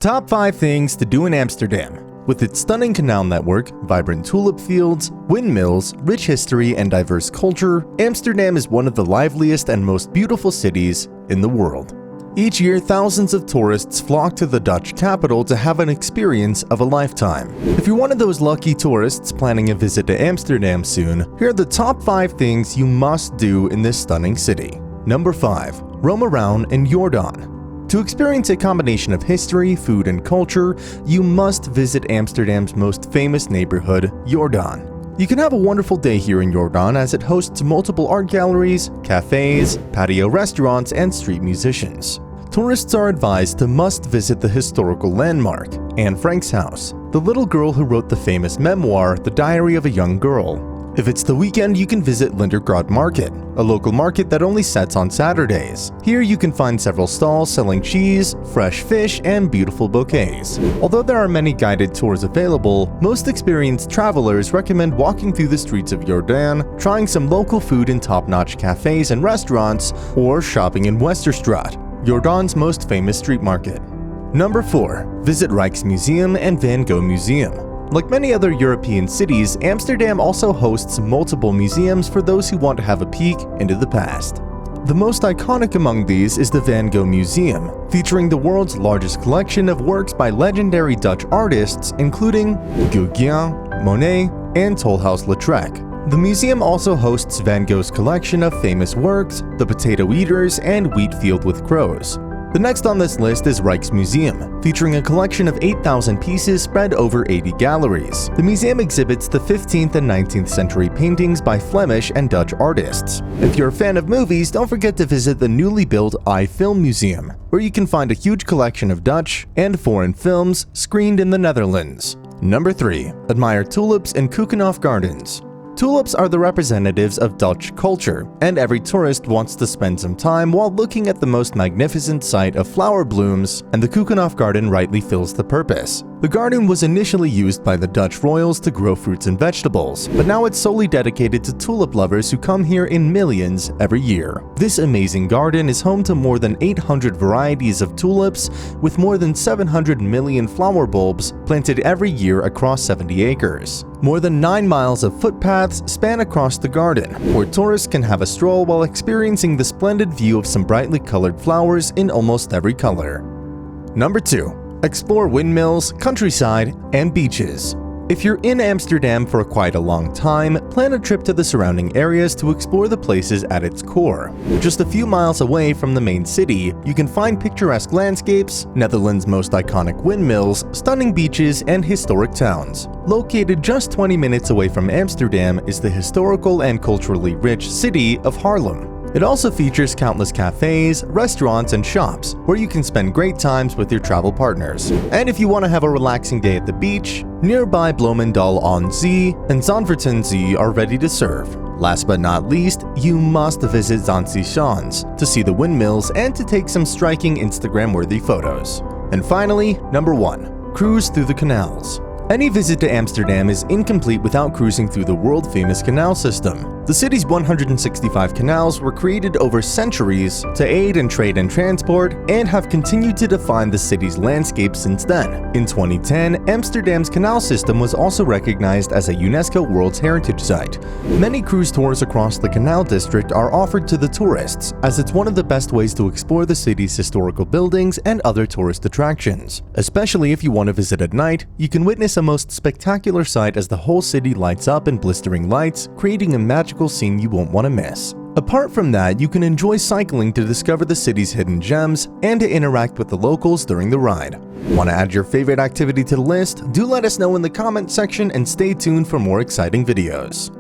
Top 5 things to do in Amsterdam. With its stunning canal network, vibrant tulip fields, windmills, rich history, and diverse culture, Amsterdam is one of the liveliest and most beautiful cities in the world. Each year, thousands of tourists flock to the Dutch capital to have an experience of a lifetime. If you're one of those lucky tourists planning a visit to Amsterdam soon, here are the top 5 things you must do in this stunning city. Number 5. Roam around in Jordan. To experience a combination of history, food, and culture, you must visit Amsterdam's most famous neighborhood, Jordan. You can have a wonderful day here in Jordan as it hosts multiple art galleries, cafes, patio restaurants, and street musicians. Tourists are advised to must visit the historical landmark, Anne Frank's house, the little girl who wrote the famous memoir, The Diary of a Young Girl. If it's the weekend, you can visit Lindergraad Market, a local market that only sets on Saturdays. Here you can find several stalls selling cheese, fresh fish, and beautiful bouquets. Although there are many guided tours available, most experienced travelers recommend walking through the streets of Jordan, trying some local food in top-notch cafes and restaurants, or shopping in Westerstraat, Jordan's most famous street market. Number 4. Visit Rijks Museum and Van Gogh Museum. Like many other European cities, Amsterdam also hosts multiple museums for those who want to have a peek into the past. The most iconic among these is the Van Gogh Museum, featuring the world's largest collection of works by legendary Dutch artists including Gogh, Monet, and Tolhuis-Lautrec. The museum also hosts Van Gogh's collection of famous works, The Potato Eaters and Wheat Field with Crows. The next on this list is Rijks Museum, featuring a collection of 8,000 pieces spread over 80 galleries. The museum exhibits the 15th and 19th century paintings by Flemish and Dutch artists. If you're a fan of movies, don't forget to visit the newly built Film Museum, where you can find a huge collection of Dutch and foreign films screened in the Netherlands. Number 3. Admire tulips in Keukenhof Gardens. Tulips are the representatives of Dutch culture, and every tourist wants to spend some time while looking at the most magnificent sight of flower blooms, and the Keukenhof Garden rightly fills the purpose. The garden was initially used by the Dutch royals to grow fruits and vegetables, but now it's solely dedicated to tulip lovers who come here in millions every year. This amazing garden is home to more than 800 varieties of tulips, with more than 700 million flower bulbs planted every year across 70 acres. More than 9 miles of footpaths span across the garden, where tourists can have a stroll while experiencing the splendid view of some brightly colored flowers in almost every color. Number 2. Explore windmills, countryside, and beaches. If you're in Amsterdam for quite a long time, plan a trip to the surrounding areas to explore the places at its core. Just a few miles away from the main city, you can find picturesque landscapes, Netherlands' most iconic windmills, stunning beaches, and historic towns. Located just 20 minutes away from Amsterdam is the historical and culturally rich city of Haarlem. It also features countless cafes, restaurants, and shops where you can spend great times with your travel partners. And if you want to have a relaxing day at the beach, nearby Bloemendaal aan Zee and Zandvoort Zee are ready to serve. Last but not least, you must visit Zandvoort to see the windmills and to take some striking Instagram-worthy photos. And finally, number 1. Cruise through the canals. Any visit to Amsterdam is incomplete without cruising through the world-famous canal system. The city's 165 canals were created over centuries to aid in trade and transport and have continued to define the city's landscape since then. In 2010, Amsterdam's canal system was also recognized as a UNESCO World Heritage Site. Many cruise tours across the canal district are offered to the tourists, as it's one of the best ways to explore the city's historical buildings and other tourist attractions. Especially if you want to visit at night, you can witness a most spectacular sight as the whole city lights up in blistering lights, creating a magical scene you won't want to miss. Apart from that, you can enjoy cycling to discover the city's hidden gems and to interact with the locals during the ride. Want to add your favorite activity to the list? Do let us know in the comment section and stay tuned for more exciting videos.